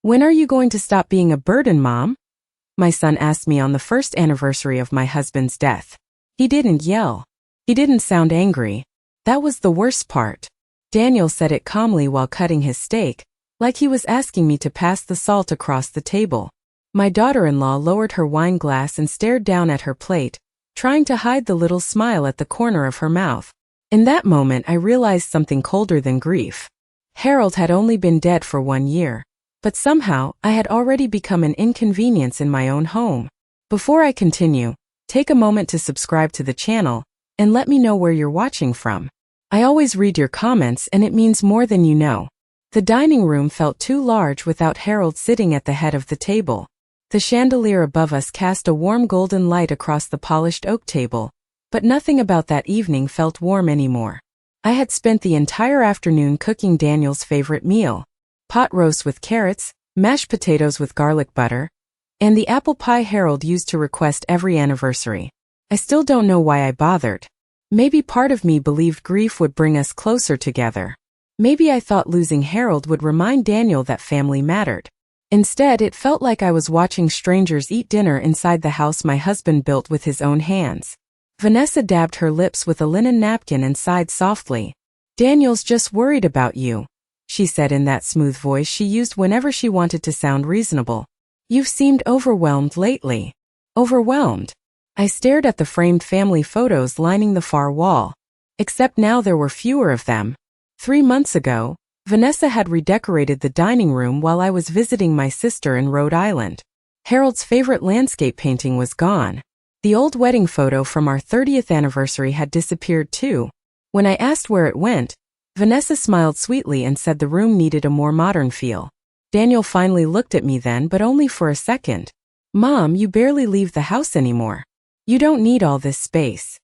When are you going to stop being a burden, Mom? My son asked me on the first anniversary of my husband's death. He didn't yell. He didn't sound angry. That was the worst part. Daniel said it calmly while cutting his steak, like he was asking me to pass the salt across the table. My daughter-in-law lowered her wine glass and stared down at her plate, trying to hide the little smile at the corner of her mouth. In that moment I realized something colder than grief. Harold had only been dead for 1 year, but somehow I had already become an inconvenience in my own home. Before I continue, take a moment to subscribe to the channel, and let me know where you're watching from. I always read your comments and it means more than you know. The dining room felt too large without Harold sitting at the head of the table. The chandelier above us cast a warm golden light across the polished oak table, but nothing about that evening felt warm anymore. I had spent the entire afternoon cooking Daniel's favorite meal: pot roast with carrots, mashed potatoes with garlic butter, and the apple pie Harold used to request every anniversary. I still don't know why I bothered. Maybe part of me believed grief would bring us closer together. Maybe I thought losing Harold would remind Daniel that family mattered. Instead, it felt like I was watching strangers eat dinner inside the house my husband built with his own hands. Vanessa dabbed her lips with a linen napkin and sighed softly. "Daniel's just worried about you," she said in that smooth voice she used whenever she wanted to sound reasonable. "You've seemed overwhelmed lately." Overwhelmed? I stared at the framed family photos lining the far wall. Except now there were fewer of them. 3 months ago, Vanessa had redecorated the dining room while I was visiting my sister in Rhode Island. Harold's favorite landscape painting was gone. The old wedding photo from our 30th anniversary had disappeared too. When I asked where it went, Vanessa smiled sweetly and said the room needed a more modern feel. Daniel finally looked at me then, but only for a second. "Mom, you barely leave the house anymore. You don't need all this space."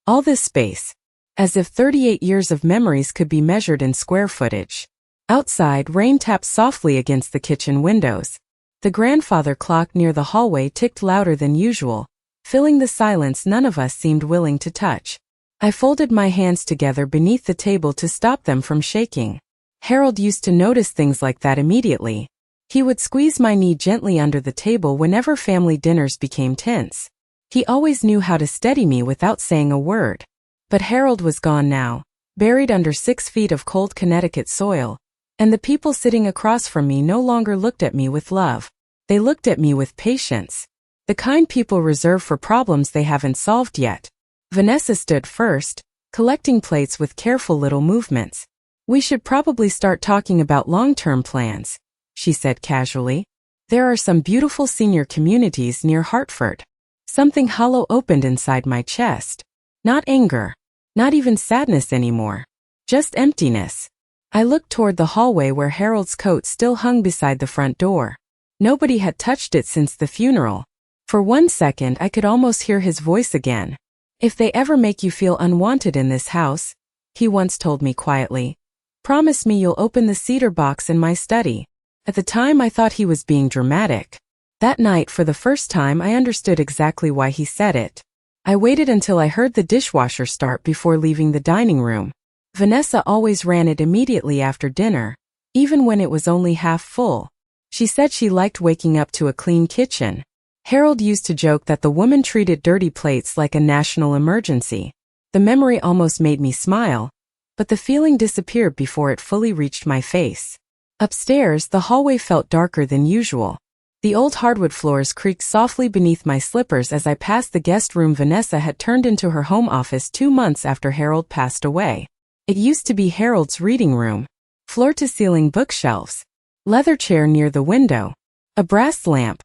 All this space. As if 38 years of memories could be measured in square footage. Outside, rain tapped softly against the kitchen windows. The grandfather clock near the hallway ticked louder than usual, filling the silence none of us seemed willing to touch. I folded my hands together beneath the table to stop them from shaking. Harold used to notice things like that immediately. He would squeeze my knee gently under the table whenever family dinners became tense. He always knew how to steady me without saying a word. But Harold was gone now, buried under 6 feet of cold Connecticut soil, and the people sitting across from me no longer looked at me with love. They looked at me with patience. The kind people reserve for problems they haven't solved yet. Vanessa stood first, collecting plates with careful little movements. "We should probably start talking about long-term plans," she said casually. "There are some beautiful senior communities near Hartford." Something hollow opened inside my chest. Not anger. Not even sadness anymore. Just emptiness. I looked toward the hallway where Harold's coat still hung beside the front door. Nobody had touched it since the funeral. For 1 second I could almost hear his voice again. "If they ever make you feel unwanted in this house," he once told me quietly, "promise me you'll open the cedar box in my study." At the time I thought he was being dramatic. That night, for the first time, I understood exactly why he said it. I waited until I heard the dishwasher start before leaving the dining room. Vanessa always ran it immediately after dinner, even when it was only half full. She said she liked waking up to a clean kitchen. Harold used to joke that the woman treated dirty plates like a national emergency. The memory almost made me smile, but the feeling disappeared before it fully reached my face. Upstairs, the hallway felt darker than usual. The old hardwood floors creaked softly beneath my slippers as I passed the guest room Vanessa had turned into her home office 2 months after Harold passed away. It used to be Harold's reading room. Floor-to-ceiling bookshelves. Leather chair near the window. A brass lamp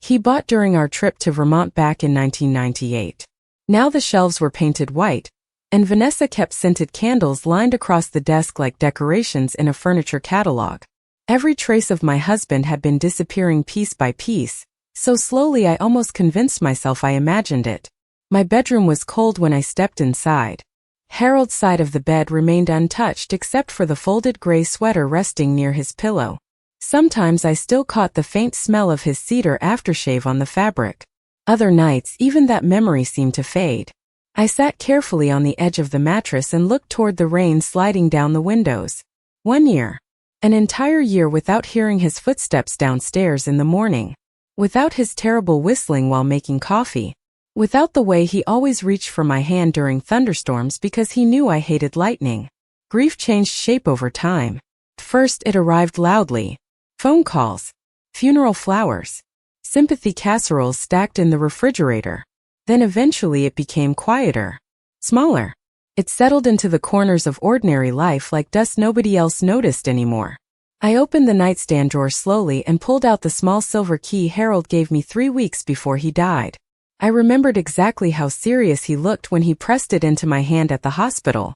he bought during our trip to Vermont back in 1998. Now the shelves were painted white, and Vanessa kept scented candles lined across the desk like decorations in a furniture catalog. Every trace of my husband had been disappearing piece by piece, so slowly I almost convinced myself I imagined it. My bedroom was cold when I stepped inside. Harold's side of the bed remained untouched except for the folded gray sweater resting near his pillow. Sometimes I still caught the faint smell of his cedar aftershave on the fabric. Other nights, even that memory seemed to fade. I sat carefully on the edge of the mattress and looked toward the rain sliding down the windows. 1 year. An entire year without hearing his footsteps downstairs in the morning. Without his terrible whistling while making coffee. Without the way he always reached for my hand during thunderstorms because he knew I hated lightning. Grief changed shape over time. First it arrived loudly. Phone calls. Funeral flowers. Sympathy casseroles stacked in the refrigerator. Then eventually it became quieter. Smaller. It settled into the corners of ordinary life like dust nobody else noticed anymore. I opened the nightstand drawer slowly and pulled out the small silver key Harold gave me 3 weeks before he died. I remembered exactly how serious he looked when he pressed it into my hand at the hospital.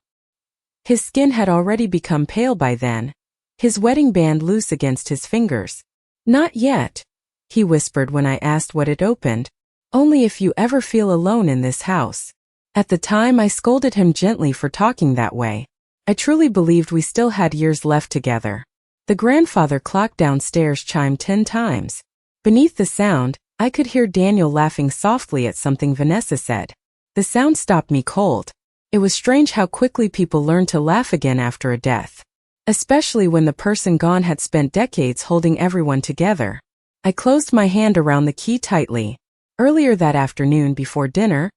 His skin had already become pale by then, his wedding band loose against his fingers. "Not yet," he whispered when I asked what it opened. "Only if you ever feel alone in this house." At the time I scolded him gently for talking that way. I truly believed we still had years left together. The grandfather clock downstairs chimed 10 times. Beneath the sound, I could hear Daniel laughing softly at something Vanessa said. The sound stopped me cold. It was strange how quickly people learned to laugh again after a death. Especially when the person gone had spent decades holding everyone together. I closed my hand around the key tightly. Earlier that afternoon before dinner,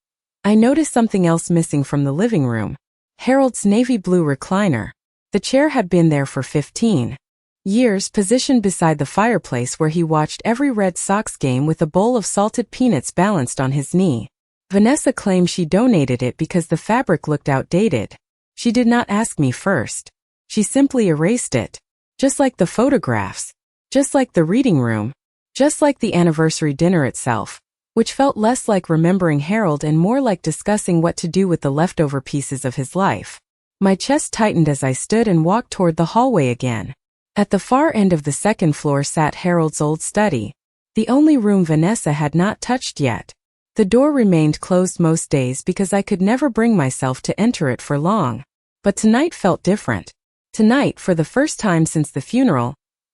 I noticed something else missing from the living room. Harold's navy blue recliner. The chair had been there for 15 years, positioned beside the fireplace where he watched every Red Sox game with a bowl of salted peanuts balanced on his knee. Vanessa claimed she donated it because the fabric looked outdated. She did not ask me first. She simply erased it. Just like the photographs. Just like the reading room. Just like the anniversary dinner itself, which felt less like remembering Harold and more like discussing what to do with the leftover pieces of his life. My chest tightened as I stood and walked toward the hallway again. At the far end of the second floor sat Harold's old study, the only room Vanessa had not touched yet. The door remained closed most days because I could never bring myself to enter it for long. But tonight felt different. Tonight, for the first time since the funeral,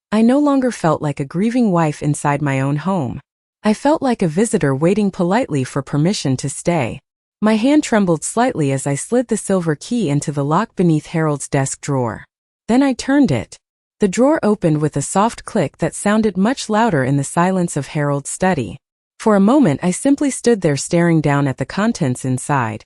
I no longer felt like a grieving wife inside my own home. I felt like a visitor waiting politely for permission to stay. My hand trembled slightly as I slid the silver key into the lock beneath Harold's desk drawer. Then I turned it. The drawer opened with a soft click that sounded much louder in the silence of Harold's study. For a moment I simply stood there staring down at the contents inside,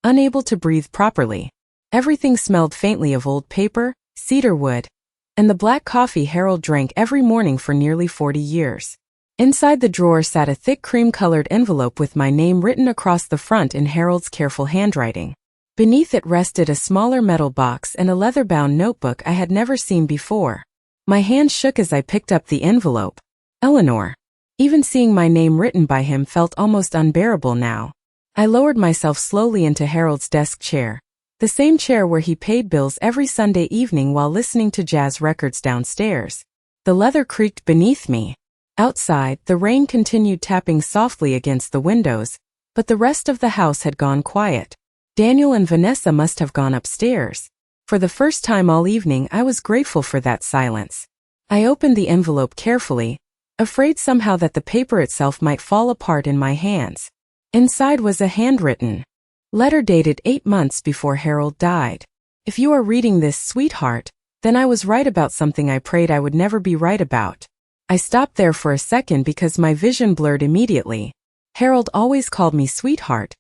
unable to breathe properly. Everything smelled faintly of old paper, cedar wood, and the black coffee Harold drank every morning for nearly 40 years. Inside the drawer sat a thick cream-colored envelope with my name written across the front in Harold's careful handwriting. Beneath it rested a smaller metal box and a leather-bound notebook I had never seen before. My hand shook as I picked up the envelope. Eleanor. Even seeing my name written by him felt almost unbearable now. I lowered myself slowly into Harold's desk chair, the same chair where he paid bills every Sunday evening while listening to jazz records downstairs. The leather creaked beneath me. Outside, the rain continued tapping softly against the windows, but the rest of the house had gone quiet. Daniel and Vanessa must have gone upstairs. For the first time all evening, I was grateful for that silence. I opened the envelope carefully, afraid somehow that the paper itself might fall apart in my hands. Inside was a handwritten letter dated 8 months before Harold died. If you are reading this, sweetheart, then I was right about something I prayed I would never be right about. I stopped there for a second because my vision blurred immediately. Harold always called me sweetheart,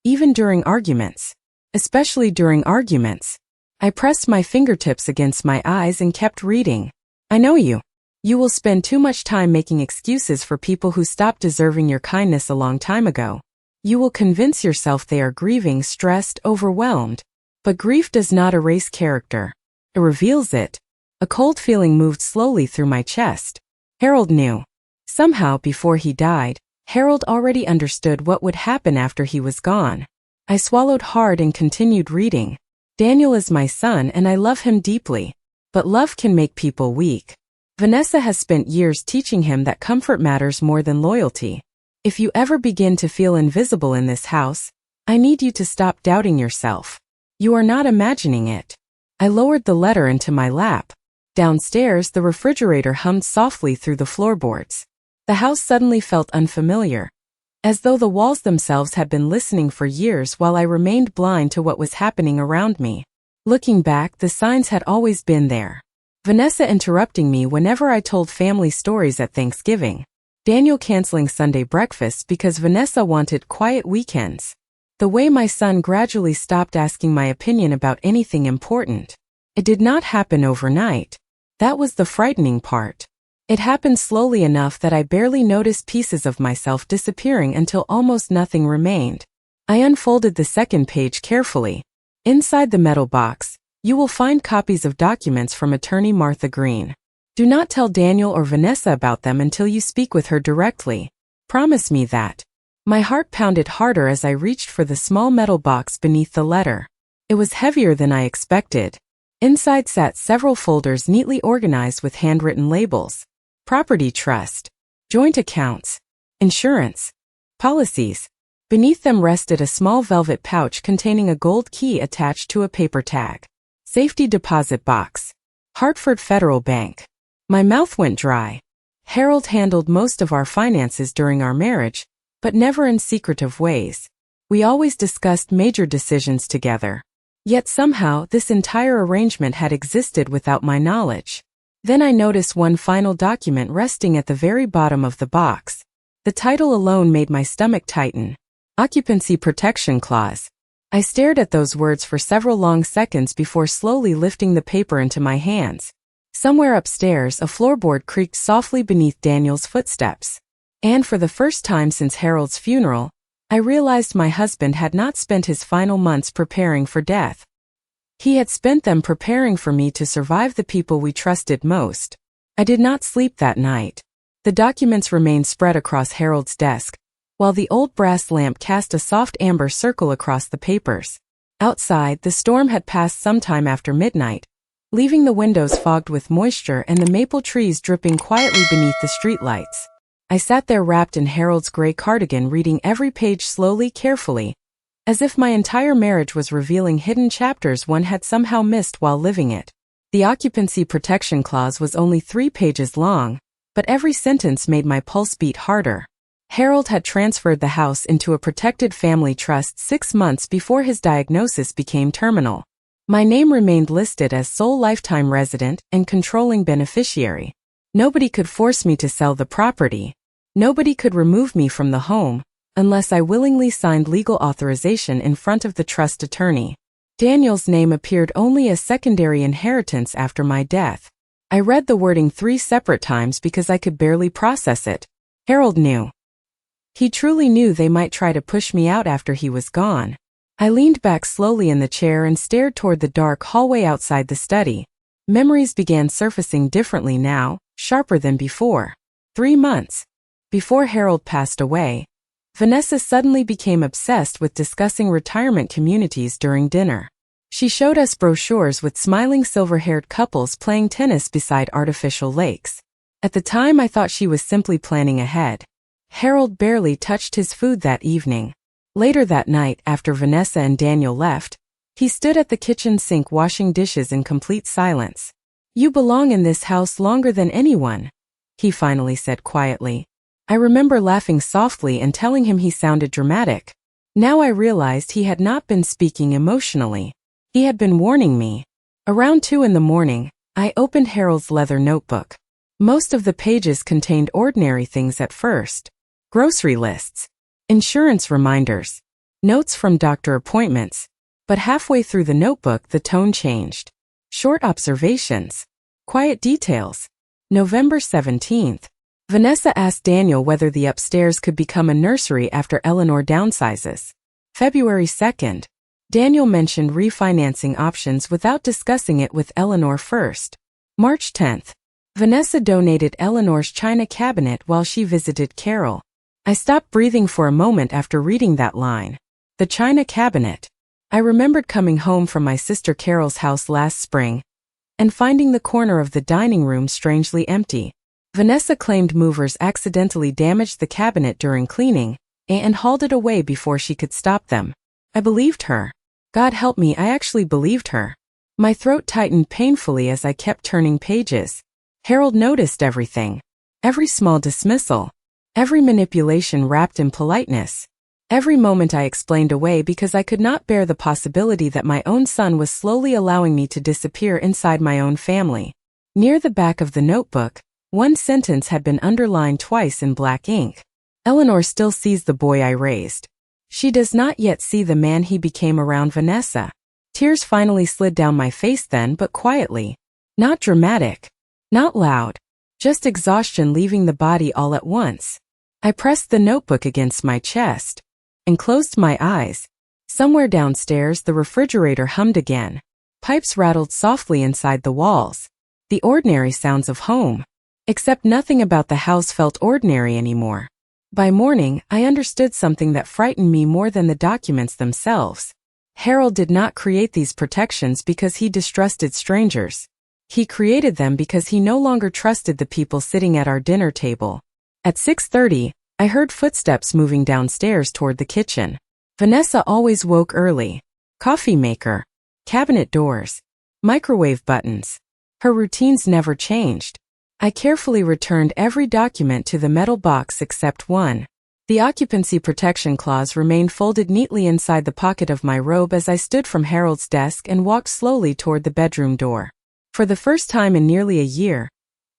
even during arguments. Especially during arguments. I pressed my fingertips against my eyes and kept reading. I know you. You will spend too much time making excuses for people who stopped deserving your kindness a long time ago. You will convince yourself they are grieving, stressed, overwhelmed. But grief does not erase character. It reveals it. A cold feeling moved slowly through my chest. Harold knew. Somehow, before he died, Harold already understood what would happen after he was gone. I swallowed hard and continued reading. Daniel is my son and I love him deeply. But love can make people weak. Vanessa has spent years teaching him that comfort matters more than loyalty. If you ever begin to feel invisible in this house, I need you to stop doubting yourself. You are not imagining it. I lowered the letter into my lap. Downstairs, the refrigerator hummed softly through the floorboards. The house suddenly felt unfamiliar, as though the walls themselves had been listening for years while I remained blind to what was happening around me. Looking back, the signs had always been there. Vanessa interrupting me whenever I told family stories at Thanksgiving. Daniel canceling Sunday breakfast because Vanessa wanted quiet weekends. The way my son gradually stopped asking my opinion about anything important. It did not happen overnight. That was the frightening part. It happened slowly enough that I barely noticed pieces of myself disappearing until almost nothing remained. I unfolded the second page carefully. Inside the metal box, you will find copies of documents from attorney Martha Green. Do not tell Daniel or Vanessa about them until you speak with her directly. Promise me that. My heart pounded harder as I reached for the small metal box beneath the letter. It was heavier than I expected. Inside sat several folders neatly organized with handwritten labels. Property trust, joint accounts, insurance, policies. Beneath them rested a small velvet pouch containing a gold key attached to a paper tag. Safety deposit box. Hartford Federal Bank. My mouth went dry. Harold handled most of our finances during our marriage, but never in secretive ways. We always discussed major decisions together. Yet somehow this entire arrangement had existed without my knowledge. Then I noticed one final document resting at the very bottom of the box. The title alone made my stomach tighten. Occupancy Protection Clause. I stared at those words for several long seconds before slowly lifting the paper into my hands. Somewhere upstairs, a floorboard creaked softly beneath Daniel's footsteps. And for the first time since Harold's funeral, I realized my husband had not spent his final months preparing for death. He had spent them preparing for me to survive the people we trusted most. I did not sleep that night. The documents remained spread across Harold's desk, while the old brass lamp cast a soft amber circle across the papers. Outside, the storm had passed sometime after midnight, leaving the windows fogged with moisture and the maple trees dripping quietly beneath the streetlights. I sat there wrapped in Harold's gray cardigan, reading every page slowly, carefully, as if my entire marriage was revealing hidden chapters one had somehow missed while living it. The occupancy protection clause was only 3 pages long, but every sentence made my pulse beat harder. Harold had transferred the house into a protected family trust 6 months before his diagnosis became terminal. My name remained listed as sole lifetime resident and controlling beneficiary. Nobody could force me to sell the property. Nobody could remove me from the home, unless I willingly signed legal authorization in front of the trust attorney. Daniel's name appeared only as secondary inheritance after my death. I read the wording 3 separate times because I could barely process it. Harold knew. He truly knew they might try to push me out after he was gone. I leaned back slowly in the chair and stared toward the dark hallway outside the study. Memories began surfacing differently now, sharper than before. 3 months before Harold passed away, Vanessa suddenly became obsessed with discussing retirement communities during dinner. She showed us brochures with smiling silver-haired couples playing tennis beside artificial lakes. At the time I thought she was simply planning ahead. Harold barely touched his food that evening. Later that night, after Vanessa and Daniel left, he stood at the kitchen sink washing dishes in complete silence. "You belong in this house longer than anyone," he finally said quietly. I remember laughing softly and telling him he sounded dramatic. Now I realized he had not been speaking emotionally. He had been warning me. Around 2 in the morning, I opened Harold's leather notebook. Most of the pages contained ordinary things at first. Grocery lists, insurance reminders, notes from doctor appointments. But halfway through the notebook the tone changed. Short observations. Quiet details. November 17th. Vanessa asked Daniel whether the upstairs could become a nursery after Eleanor downsizes. February 2nd. Daniel mentioned refinancing options without discussing it with Eleanor first. March 10th. Vanessa donated Eleanor's china cabinet while she visited Carol. I stopped breathing for a moment after reading that line. The china cabinet. I remembered coming home from my sister Carol's house last spring and finding the corner of the dining room strangely empty. Vanessa claimed movers accidentally damaged the cabinet during cleaning and hauled it away before she could stop them. I believed her. God help me, I actually believed her. My throat tightened painfully as I kept turning pages. Harold noticed everything. Every small dismissal. Every manipulation wrapped in politeness. Every moment I explained away because I could not bear the possibility that my own son was slowly allowing me to disappear inside my own family. Near the back of the notebook, one sentence had been underlined twice in black ink. Eleanor still sees the boy I raised. She does not yet see the man he became around Vanessa. Tears finally slid down my face then, but quietly. Not dramatic. Not loud. Just exhaustion leaving the body all at once. I pressed the notebook against my chest and closed my eyes. Somewhere downstairs the refrigerator hummed again. Pipes rattled softly inside the walls. The ordinary sounds of home. Except nothing about the house felt ordinary anymore. By morning, I understood something that frightened me more than the documents themselves. Harold did not create these protections because he distrusted strangers. He created them because he no longer trusted the people sitting at our dinner table. At 6:30, I heard footsteps moving downstairs toward the kitchen. Vanessa always woke early. Coffee maker, cabinet doors, microwave buttons. Her routines never changed. I carefully returned every document to the metal box except one. The occupancy protection clause remained folded neatly inside the pocket of my robe as I stood from Harold's desk and walked slowly toward the bedroom door. For the first time in nearly a year,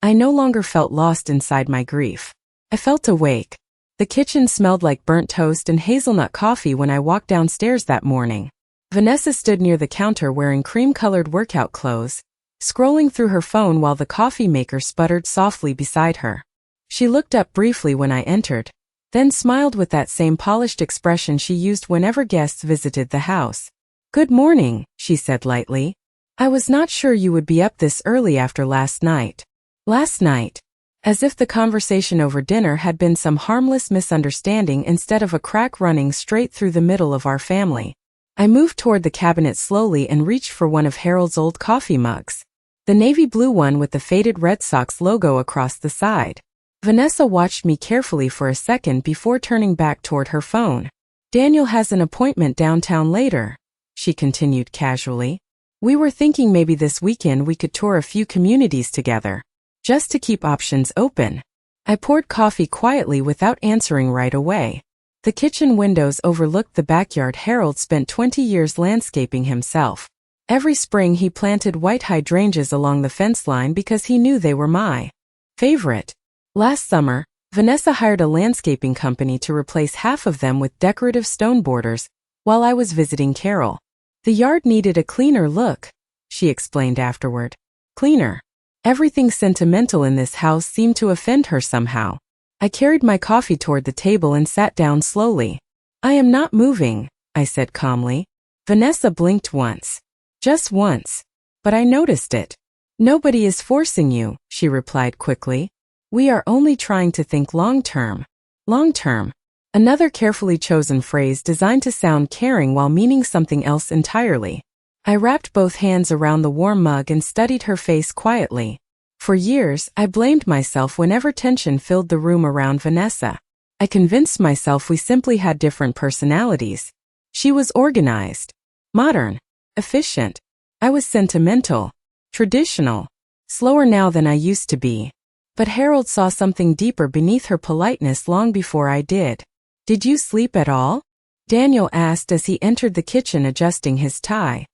I no longer felt lost inside my grief. I felt awake. The kitchen smelled like burnt toast and hazelnut coffee when I walked downstairs that morning. Vanessa stood near the counter wearing cream-colored workout clothes, scrolling through her phone while the coffee maker sputtered softly beside her. She looked up briefly when I entered, then smiled with that same polished expression she used whenever guests visited the house. "Good morning," she said lightly. "I was not sure you would be up this early after last night." Last night. As if the conversation over dinner had been some harmless misunderstanding instead of a crack running straight through the middle of our family. I moved toward the cabinet slowly and reached for one of Harold's old coffee mugs. The navy blue one with the faded Red Sox logo across the side. Vanessa watched me carefully for a second before turning back toward her phone. "Daniel has an appointment downtown later," she continued casually. "We were thinking maybe this weekend we could tour a few communities together, just to keep options open." I poured coffee quietly without answering right away. The kitchen windows overlooked the backyard Harold spent 20 years landscaping himself. Every spring he planted white hydrangeas along the fence line because he knew they were my favorite. Last summer, Vanessa hired a landscaping company to replace half of them with decorative stone borders while I was visiting Carol. "The yard needed a cleaner look," she explained afterward. Cleaner. Everything sentimental in this house seemed to offend her somehow. I carried my coffee toward the table and sat down slowly. "I am not moving," I said calmly. Vanessa blinked once. Just once. But I noticed it. "Nobody is forcing you," she replied quickly. "We are only trying to think long-term." Long-term. Another carefully chosen phrase designed to sound caring while meaning something else entirely. I wrapped both hands around the warm mug and studied her face quietly. For years, I blamed myself whenever tension filled the room around Vanessa. I convinced myself we simply had different personalities. She was organized, modern, efficient. I was sentimental, traditional, slower now than I used to be. But Harold saw something deeper beneath her politeness long before I did. "Did you sleep at all?" Daniel asked as he entered the kitchen adjusting his tie.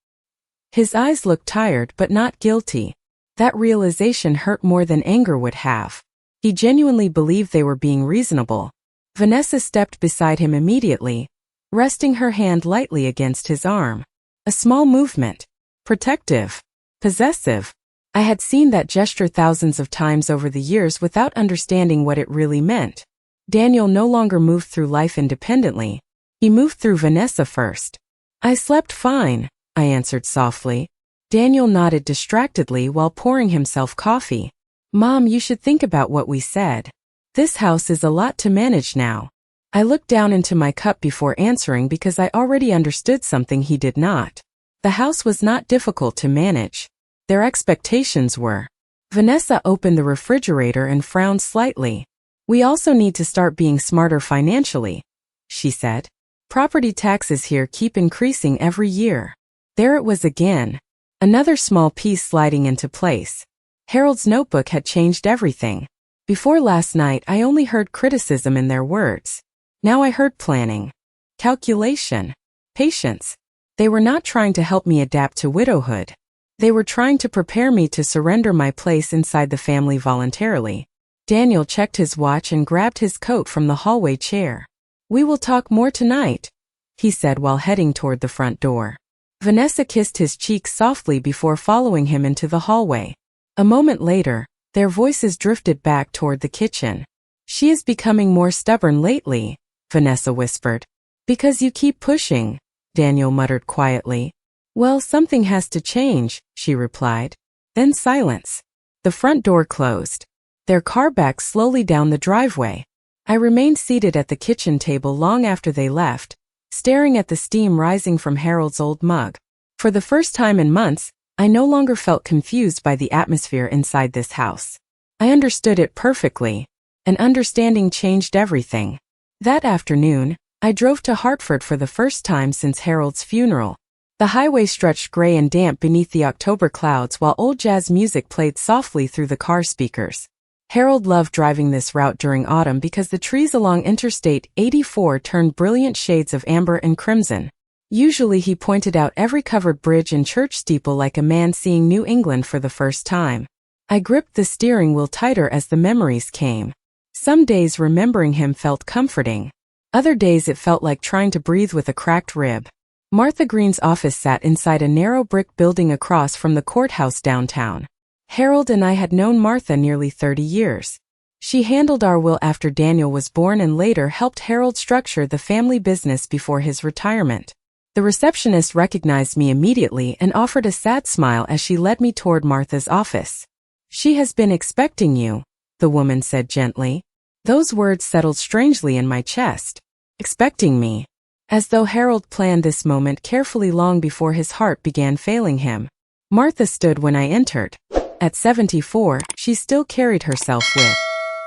His eyes looked tired but not guilty. That realization hurt more than anger would have. He genuinely believed they were being reasonable. Vanessa stepped beside him immediately, resting her hand lightly against his arm. A small movement. Protective. Possessive. I had seen that gesture thousands of times over the years without understanding what it really meant. Daniel no longer moved through life independently. He moved through Vanessa first. "I slept fine," I answered softly. Daniel nodded distractedly while pouring himself coffee. "Mom, you should think about what we said. This house is a lot to manage now." I looked down into my cup before answering because I already understood something he did not. The house was not difficult to manage. Their expectations were. Vanessa opened the refrigerator and frowned slightly. "We also need to start being smarter financially," she said. "Property taxes here keep increasing every year." There it was again. Another small piece sliding into place. Harold's notebook had changed everything. Before last night, I only heard criticism in their words. Now I heard planning, calculation, patience. They were not trying to help me adapt to widowhood. They were trying to prepare me to surrender my place inside the family voluntarily. Daniel checked his watch and grabbed his coat from the hallway chair. "We will talk more tonight," he said while heading toward the front door. Vanessa kissed his cheek softly before following him into the hallway. A moment later, their voices drifted back toward the kitchen. "She is becoming more stubborn lately," Vanessa whispered. "Because you keep pushing," Daniel muttered quietly. "Well, something has to change," she replied. Then silence. The front door closed. Their car backed slowly down the driveway. I remained seated at the kitchen table long after they left, staring at the steam rising from Harold's old mug. For the first time in months, I no longer felt confused by the atmosphere inside this house. I understood it perfectly. An understanding changed everything. That afternoon, I drove to Hartford for the first time since Harold's funeral. The highway stretched gray and damp beneath the October clouds while old jazz music played softly through the car speakers. Harold loved driving this route during autumn because the trees along Interstate 84 turned brilliant shades of amber and crimson. Usually he pointed out every covered bridge and church steeple like a man seeing New England for the first time. I gripped the steering wheel tighter as the memories came. Some days remembering him felt comforting. Other days it felt like trying to breathe with a cracked rib. Martha Green's office sat inside a narrow brick building across from the courthouse downtown. Harold and I had known Martha nearly 30 years. She handled our will after Daniel was born and later helped Harold structure the family business before his retirement. The receptionist recognized me immediately and offered a sad smile as she led me toward Martha's office. "She has been expecting you," the woman said gently. Those words settled strangely in my chest. Expecting me. As though Harold planned this moment carefully long before his heart began failing him. Martha stood when I entered. At 74, she still carried herself with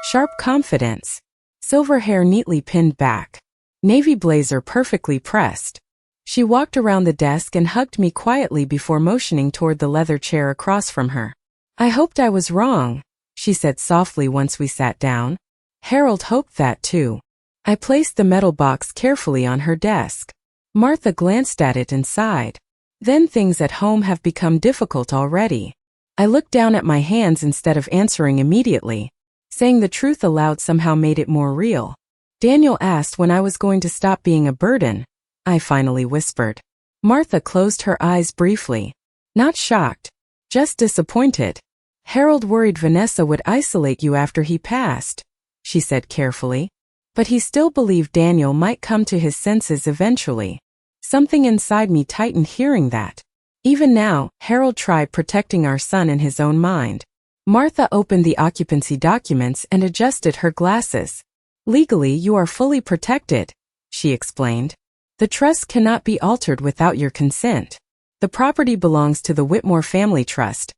sharp confidence. Silver hair neatly pinned back. Navy blazer perfectly pressed. She walked around the desk and hugged me quietly before motioning toward the leather chair across from her. "I hoped I was wrong," she said softly once we sat down. Harold hoped that too. I placed the metal box carefully on her desk. Martha glanced at it and sighed. "Then things at home have become difficult already." I looked down at my hands instead of answering immediately. Saying the truth aloud somehow made it more real. "Daniel asked when I was going to stop being a burden," I finally whispered. Martha closed her eyes briefly. "Not shocked. Just disappointed. Harold worried Vanessa would isolate you after he passed," she said carefully. "But he still believed Daniel might come to his senses eventually." Something inside me tightened hearing that. Even now, Harold tried protecting our son in his own mind. Martha opened the occupancy documents and adjusted her glasses. "Legally, you are fully protected," she explained. "The trust cannot be altered without your consent. The property belongs to the Whitmore Family Trust,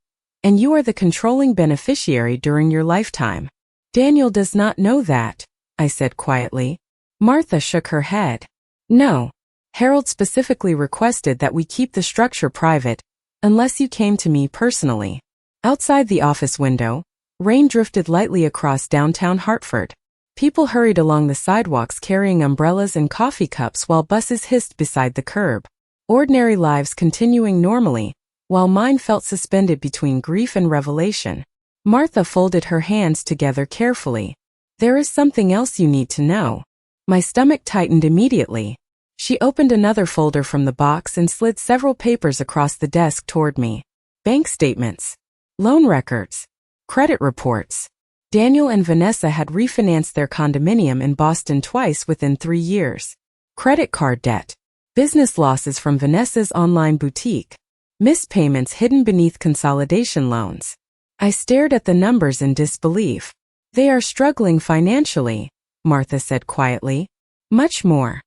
and you are the controlling beneficiary during your lifetime." "Daniel does not know that," I said quietly. Martha shook her head. "No. Harold specifically requested that we keep the structure private, unless you came to me personally." Outside the office window, rain drifted lightly across downtown Hartford. People hurried along the sidewalks carrying umbrellas and coffee cups while buses hissed beside the curb. Ordinary lives continuing normally, while mine felt suspended between grief and revelation. Martha folded her hands together carefully. "There is something else you need to know." My stomach tightened immediately. She opened another folder from the box and slid several papers across the desk toward me. Bank statements, loan records, credit reports. Daniel and Vanessa had refinanced their condominium in Boston twice within 3 years. Credit card debt, business losses from Vanessa's online boutique, missed payments hidden beneath consolidation loans. I stared at the numbers in disbelief. "They are struggling financially," Martha said quietly. "Much more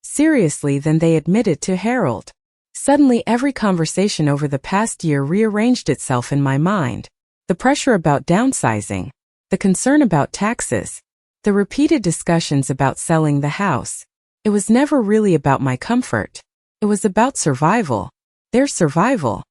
seriously than they admitted to Harold." Suddenly every conversation over the past year rearranged itself in my mind. The pressure about downsizing, the concern about taxes, the repeated discussions about selling the house. It was never really about my comfort. It was about survival. Their survival.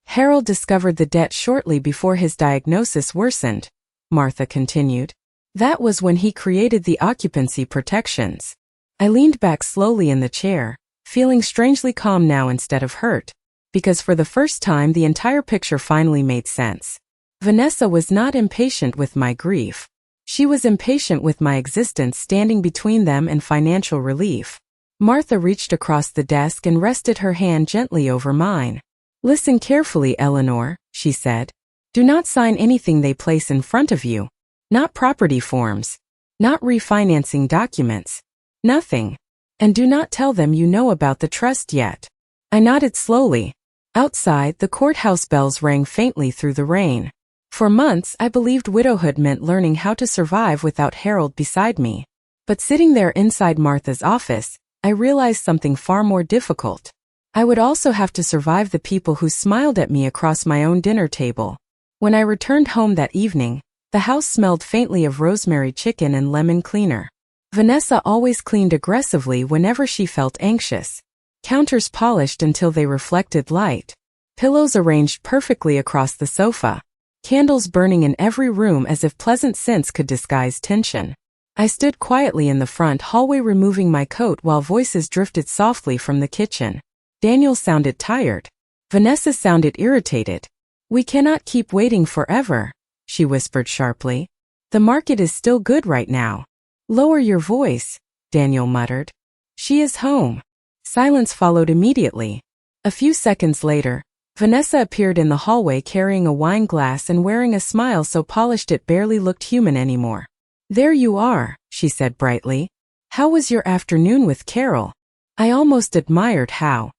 "Harold discovered the debt shortly before his diagnosis worsened," Martha continued. "That was when he created the occupancy protections." I leaned back slowly in the chair, feeling strangely calm now instead of hurt. because for the first time the entire picture finally made sense. Vanessa was not impatient with my grief. She was impatient with my existence standing between them and financial relief. Martha reached across the desk and rested her hand gently over mine. "Listen carefully, Eleanor," she said. "Do not sign anything they place in front of you. Not property forms. Not refinancing documents. Nothing. And do not tell them you know about the trust yet." I nodded slowly. Outside, the courthouse bells rang faintly through the rain. For months, I believed widowhood meant learning how to survive without Harold beside me. But sitting there inside Martha's office, I realized something far more difficult. I would also have to survive the people who smiled at me across my own dinner table. When I returned home that evening, the house smelled faintly of rosemary chicken and lemon cleaner. Vanessa always cleaned aggressively whenever she felt anxious. Counters polished until they reflected light. Pillows arranged perfectly across the sofa. Candles burning in every room as if pleasant scents could disguise tension. I stood quietly in the front hallway removing my coat while voices drifted softly from the kitchen. Daniel sounded tired. Vanessa sounded irritated. "We cannot keep waiting forever," she whispered sharply. "The market is still good right now." "Lower your voice," Daniel muttered. "She is home." Silence followed immediately. A few seconds later, Vanessa appeared in the hallway carrying a wine glass and wearing a smile so polished it barely looked human anymore. "There you are," she said brightly. "How was your afternoon with Carol?" I almost admired how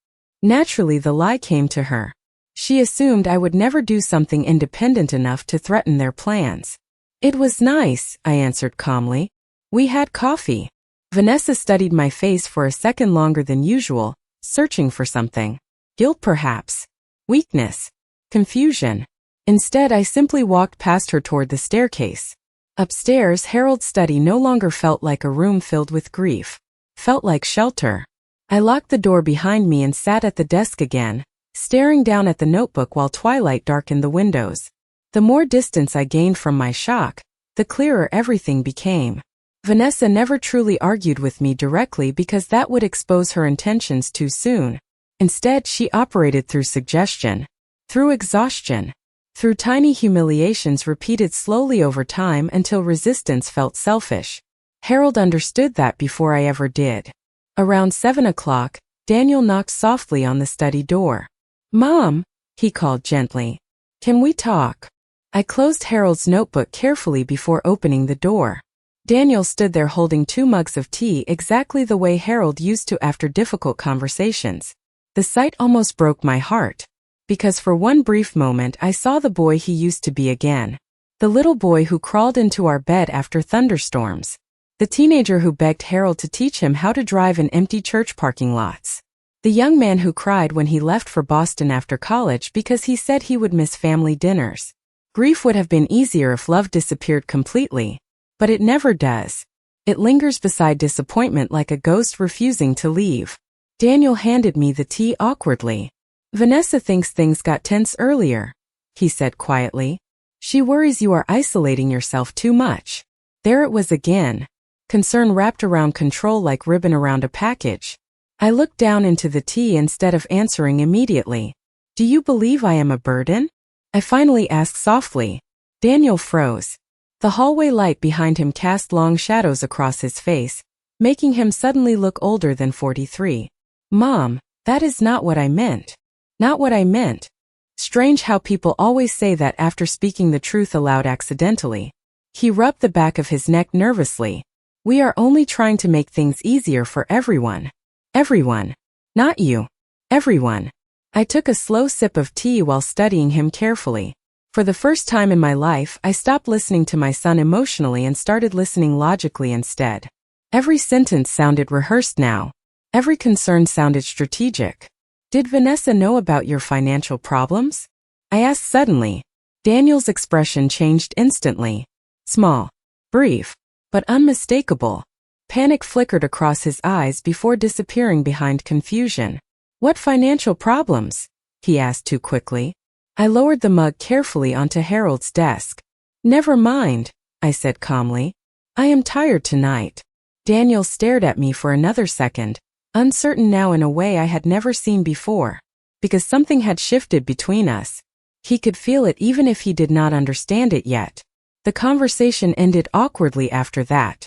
naturally the lie came to her. She assumed I would never do something independent enough to threaten their plans. "It was nice," I answered calmly. "We had coffee." Vanessa studied my face for a second longer than usual, searching for something. Guilt perhaps. Weakness. Confusion. Instead, I simply walked past her toward the staircase. Upstairs, Harold's study no longer felt like a room filled with grief. Felt like shelter. I locked the door behind me and sat at the desk again, staring down at the notebook while twilight darkened the windows. The more distance I gained from my shock, the clearer everything became. Vanessa never truly argued with me directly because that would expose her intentions too soon. Instead, she operated through suggestion, through exhaustion, through tiny humiliations repeated slowly over time until resistance felt selfish. Harold understood that before I ever did. Around 7 o'clock, Daniel knocked softly on the study door. "Mom," he called gently. "Can we talk?" I closed Harold's notebook carefully before opening the door. Daniel stood there holding 2 mugs of tea exactly the way Harold used to after difficult conversations. The sight almost broke my heart. Because for one brief moment I saw the boy he used to be again. The little boy who crawled into our bed after thunderstorms. The teenager who begged Harold to teach him how to drive in empty church parking lots. The young man who cried when he left for Boston after college because he said he would miss family dinners. Grief would have been easier if love disappeared completely. But it never does. It lingers beside disappointment like a ghost refusing to leave. Daniel handed me the tea awkwardly. "Vanessa thinks things got tense earlier," he said quietly. "She worries you are isolating yourself too much." There it was again. Concern wrapped around control like ribbon around a package. I looked down into the tea instead of answering immediately. "Do you believe I am a burden?" I finally asked softly. Daniel froze. The hallway light behind him cast long shadows across his face, making him suddenly look older than 43. "Mom, that is not what I meant. Not what I meant." Strange how people always say that after speaking the truth aloud accidentally. He rubbed the back of his neck nervously. "We are only trying to make things easier for everyone." "Everyone. Not you. Everyone." I took a slow sip of tea while studying him carefully. For the first time in my life, I stopped listening to my son emotionally and started listening logically instead. Every sentence sounded rehearsed now. Every concern sounded strategic. "Did Vanessa know about your financial problems?" I asked suddenly. Daniel's expression changed instantly. Small, brief, but unmistakable. Panic flickered across his eyes before disappearing behind confusion. "What financial problems?" he asked too quickly. I lowered the mug carefully onto Harold's desk. "Never mind," I said calmly. "I am tired tonight." Daniel stared at me for another second, uncertain now in a way I had never seen before. because something had shifted between us. He could feel it even if he did not understand it yet. The conversation ended awkwardly after that.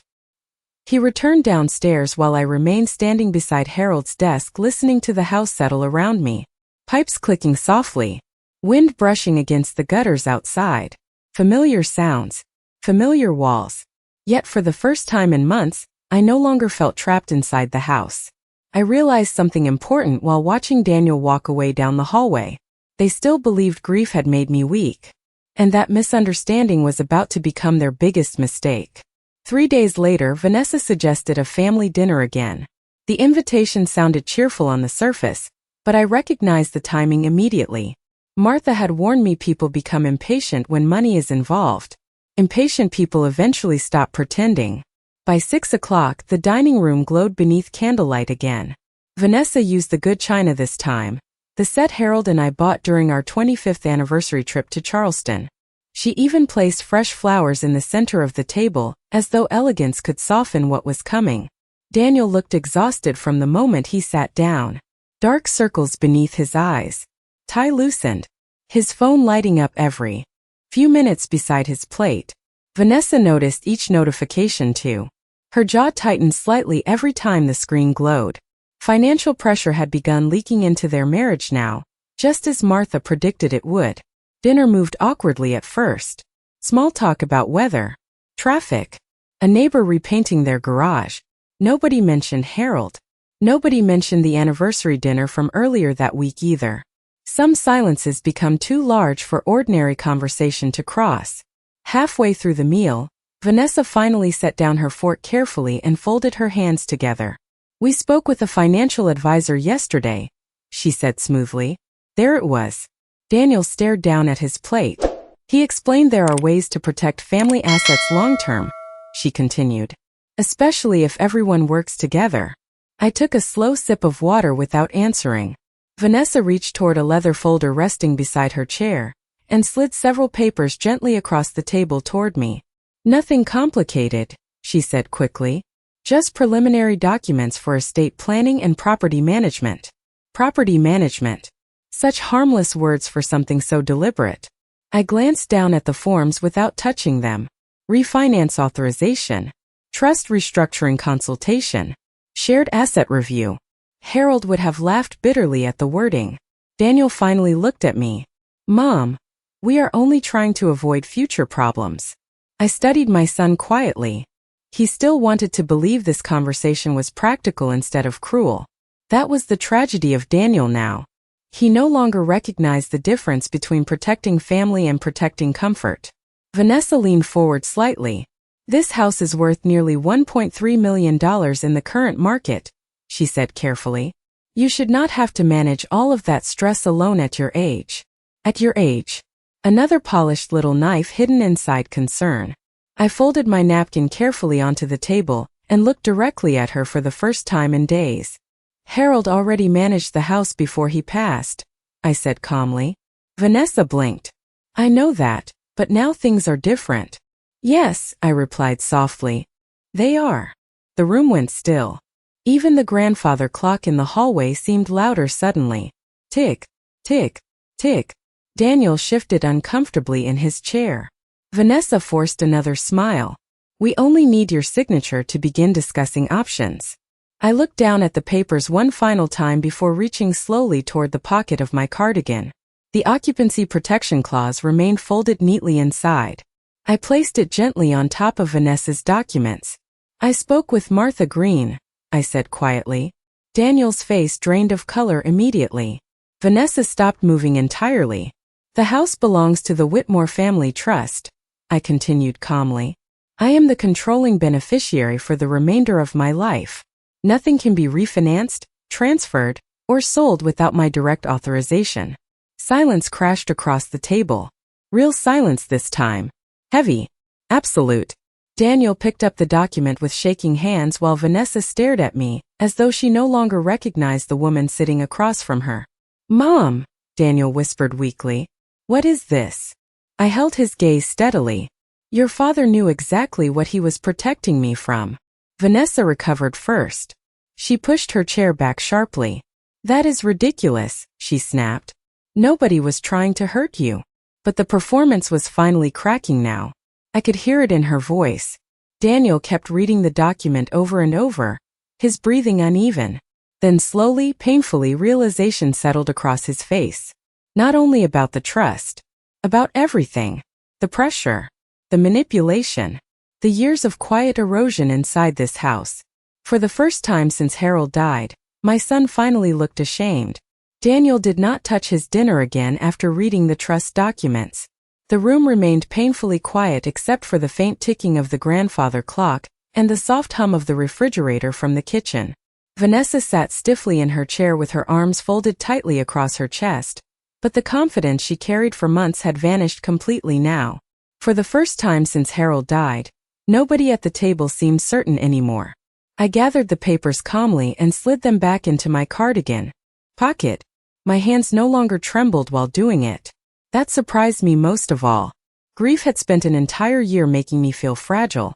He returned downstairs while I remained standing beside Harold's desk listening to the house settle around me. Pipes clicking softly. Wind brushing against the gutters outside. Familiar sounds. Familiar walls. Yet for the first time in months, I no longer felt trapped inside the house. I realized something important while watching Daniel walk away down the hallway. They still believed grief had made me weak. And that misunderstanding was about to become their biggest mistake. 3 days later, Vanessa suggested a family dinner again. The invitation sounded cheerful on the surface, but I recognized the timing immediately. Martha had warned me people become impatient when money is involved. Impatient people eventually stop pretending. By 6 o'clock, the dining room glowed beneath candlelight again. Vanessa used the good china this time, the set Harold and I bought during our 25th anniversary trip to Charleston. She even placed fresh flowers in the center of the table, as though elegance could soften what was coming. Daniel looked exhausted from the moment he sat down. Dark circles beneath his eyes. Tie loosened. His phone lighting up every few minutes beside his plate. Vanessa noticed each notification too. Her jaw tightened slightly every time the screen glowed. Financial pressure had begun leaking into their marriage now, just as Martha predicted it would. Dinner moved awkwardly at first. Small talk about weather, traffic, a neighbor repainting their garage. Nobody mentioned Harold. Nobody mentioned the anniversary dinner from earlier that week either. Some silences become too large for ordinary conversation to cross. Halfway through the meal, Vanessa finally set down her fork carefully and folded her hands together. "We spoke with a financial advisor yesterday," she said smoothly. There it was. Daniel stared down at his plate. "He explained there are ways to protect family assets long-term," she continued. "Especially if everyone works together." I took a slow sip of water without answering. Vanessa reached toward a leather folder resting beside her chair, and slid several papers gently across the table toward me. "Nothing complicated," she said quickly. "Just preliminary documents for estate planning and property management." Property management. Such harmless words for something so deliberate. I glanced down at the forms without touching them. Refinance authorization. Trust restructuring consultation. Shared asset review. Harold would have laughed bitterly at the wording. Daniel finally looked at me. "Mom, we are only trying to avoid future problems." I studied my son quietly. He still wanted to believe this conversation was practical instead of cruel. That was the tragedy of Daniel now. He no longer recognized the difference between protecting family and protecting comfort. Vanessa leaned forward slightly. "This house is worth nearly $1.3 million in the current market," she said carefully. "You should not have to manage all of that stress alone at your age." At your age. Another polished little knife hidden inside concern. I folded my napkin carefully onto the table and looked directly at her for the first time in days. "Harold already managed the house before he passed," I said calmly. Vanessa blinked. "I know that, but now things are different." "Yes," I replied softly. "They are." The room went still. Even the grandfather clock in the hallway seemed louder suddenly. Tick, tick, tick. Daniel shifted uncomfortably in his chair. Vanessa forced another smile. "We only need your signature to begin discussing options." I looked down at the papers one final time before reaching slowly toward the pocket of my cardigan. The occupancy protection clause remained folded neatly inside. I placed it gently on top of Vanessa's documents. "I spoke with Martha Green," I said quietly. Daniel's face drained of color immediately. Vanessa stopped moving entirely. "The house belongs to the Whitmore Family Trust," I continued calmly. "I am the controlling beneficiary for the remainder of my life. Nothing can be refinanced, transferred, or sold without my direct authorization." Silence crashed across the table. Real silence this time. Heavy. Absolute. Daniel picked up the document with shaking hands while Vanessa stared at me, as though she no longer recognized the woman sitting across from her. "Mom," Daniel whispered weakly. "What is this?" I held his gaze steadily. "Your father knew exactly what he was protecting me from." Vanessa recovered first. She pushed her chair back sharply. That is ridiculous, she snapped. Nobody was trying to hurt you. But the performance was finally cracking now. I could hear it in her voice. Daniel kept reading the document over and over, his breathing uneven. Then slowly, painfully, realization settled across his face. Not only about the trust, about everything. The pressure, the manipulation, the years of quiet erosion inside this house. For the first time since Harold died, my son finally looked ashamed. Daniel did not touch his dinner again after reading the trust documents. The room remained painfully quiet except for the faint ticking of the grandfather clock and the soft hum of the refrigerator from the kitchen. Vanessa sat stiffly in her chair with her arms folded tightly across her chest, but the confidence she carried for months had vanished completely now. For the first time since Harold died, nobody at the table seemed certain anymore. I gathered the papers calmly and slid them back into my cardigan pocket. My hands no longer trembled while doing it. That surprised me most of all. Grief had spent an entire year making me feel fragile,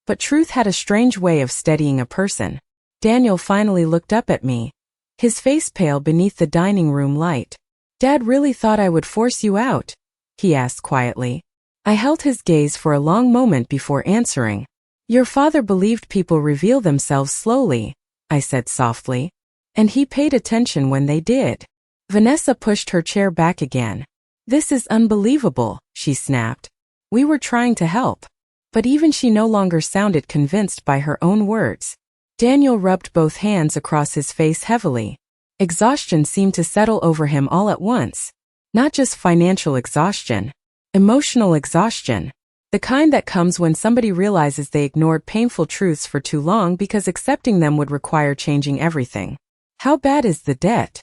but truth had a strange way of steadying a person. Daniel finally looked up at me, his face pale beneath the dining room light. "Dad really thought I would force you out?" he asked quietly. I held his gaze for a long moment before answering. "Your father believed people reveal themselves slowly," I said softly, "and he paid attention when they did." Vanessa pushed her chair back again. "This is unbelievable," she snapped. "We were trying to help." But even she no longer sounded convinced by her own words. Daniel rubbed both hands across his face heavily. Exhaustion seemed to settle over him all at once. Not just financial exhaustion. Emotional exhaustion. The kind that comes when somebody realizes they ignored painful truths for too long because accepting them would require changing everything. "How bad is the debt?"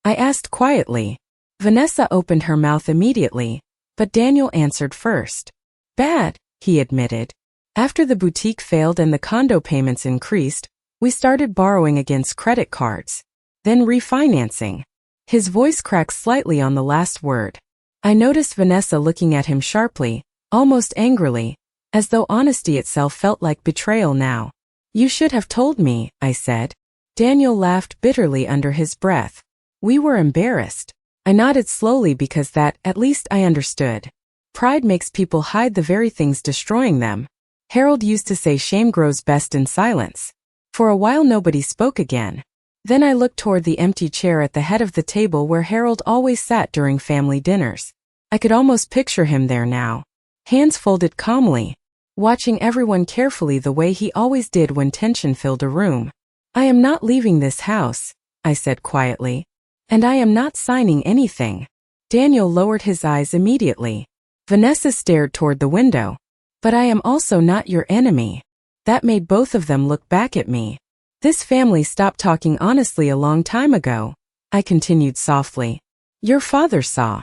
I asked quietly. Vanessa opened her mouth immediately, but Daniel answered first. "Bad," he admitted. "After the boutique failed and the condo payments increased, we started borrowing against credit cards. Then refinancing." His voice cracked slightly on the last word. I noticed Vanessa looking at him sharply, almost angrily, as though honesty itself felt like betrayal now. "You should have told me," I said. Daniel laughed bitterly under his breath. "We were embarrassed." I nodded slowly because that, at least I understood. Pride makes people hide the very things destroying them. Harold used to say shame grows best in silence. For a while nobody spoke again. Then I looked toward the empty chair at the head of the table where Harold always sat during family dinners. I could almost picture him there now, hands folded calmly, watching everyone carefully the way he always did when tension filled a room. "I am not leaving this house," I said quietly. "And I am not signing anything." Daniel lowered his eyes immediately. Vanessa stared toward the window. "But I am also not your enemy." That made both of them look back at me. "This family stopped talking honestly a long time ago," I continued softly. "Your father saw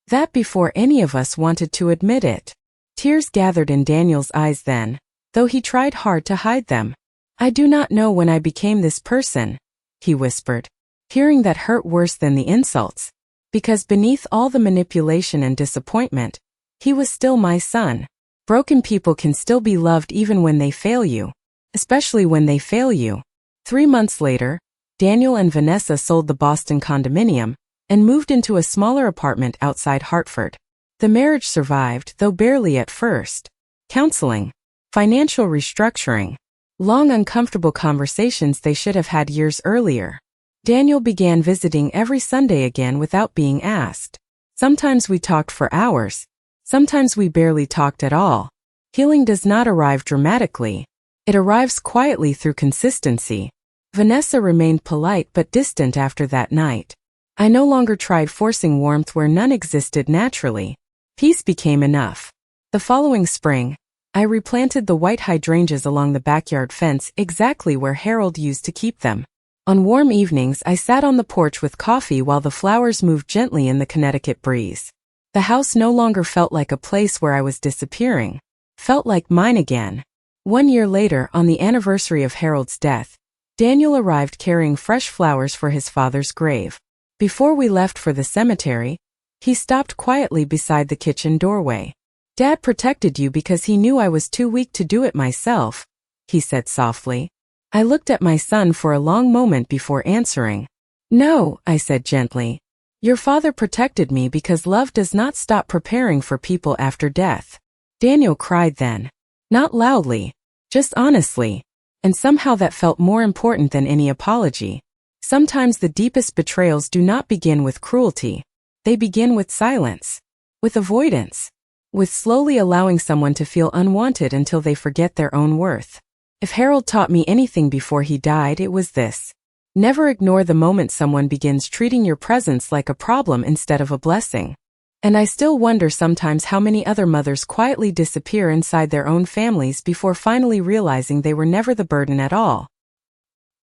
that before any of us wanted to admit it." Tears gathered in Daniel's eyes then, though he tried hard to hide them. "I do not know when I became this person," he whispered. Hearing that hurt worse than the insults. Because beneath all the manipulation and disappointment, he was still my son. Broken people can still be loved even when they fail you. Especially when they fail you. 3 months later, Daniel and Vanessa sold the Boston condominium and moved into a smaller apartment outside Hartford. The marriage survived, though barely at first. Counseling, financial restructuring, long uncomfortable conversations they should have had years earlier. Daniel began visiting every Sunday again without being asked. Sometimes we talked for hours. Sometimes we barely talked at all. Healing does not arrive dramatically. It arrives quietly through consistency. Vanessa remained polite but distant after that night. I no longer tried forcing warmth where none existed naturally. Peace became enough. The following spring, I replanted the white hydrangeas along the backyard fence exactly where Harold used to keep them. On warm evenings I sat on the porch with coffee while the flowers moved gently in the Connecticut breeze. The house no longer felt like a place where I was disappearing. Felt like mine again. 1 year later, on the anniversary of Harold's death, Daniel arrived carrying fresh flowers for his father's grave. Before we left for the cemetery, he stopped quietly beside the kitchen doorway. "Dad protected you because he knew I was too weak to do it myself," he said softly. I looked at my son for a long moment before answering. No, I said gently. Your father protected me because love does not stop preparing for people after death. Daniel cried then. Not loudly, just honestly. And somehow that felt more important than any apology. Sometimes the deepest betrayals do not begin with cruelty. They begin with silence, with avoidance, with slowly allowing someone to feel unwanted until they forget their own worth. If Harold taught me anything before he died, it was this. Never ignore the moment someone begins treating your presence like a problem instead of a blessing. And I still wonder sometimes how many other mothers quietly disappear inside their own families before finally realizing they were never the burden at all.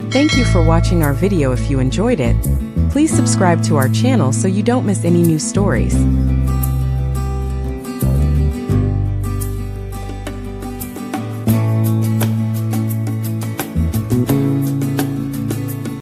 Thank you for watching our video. If you enjoyed it, please subscribe to our channel so you don't miss any new stories.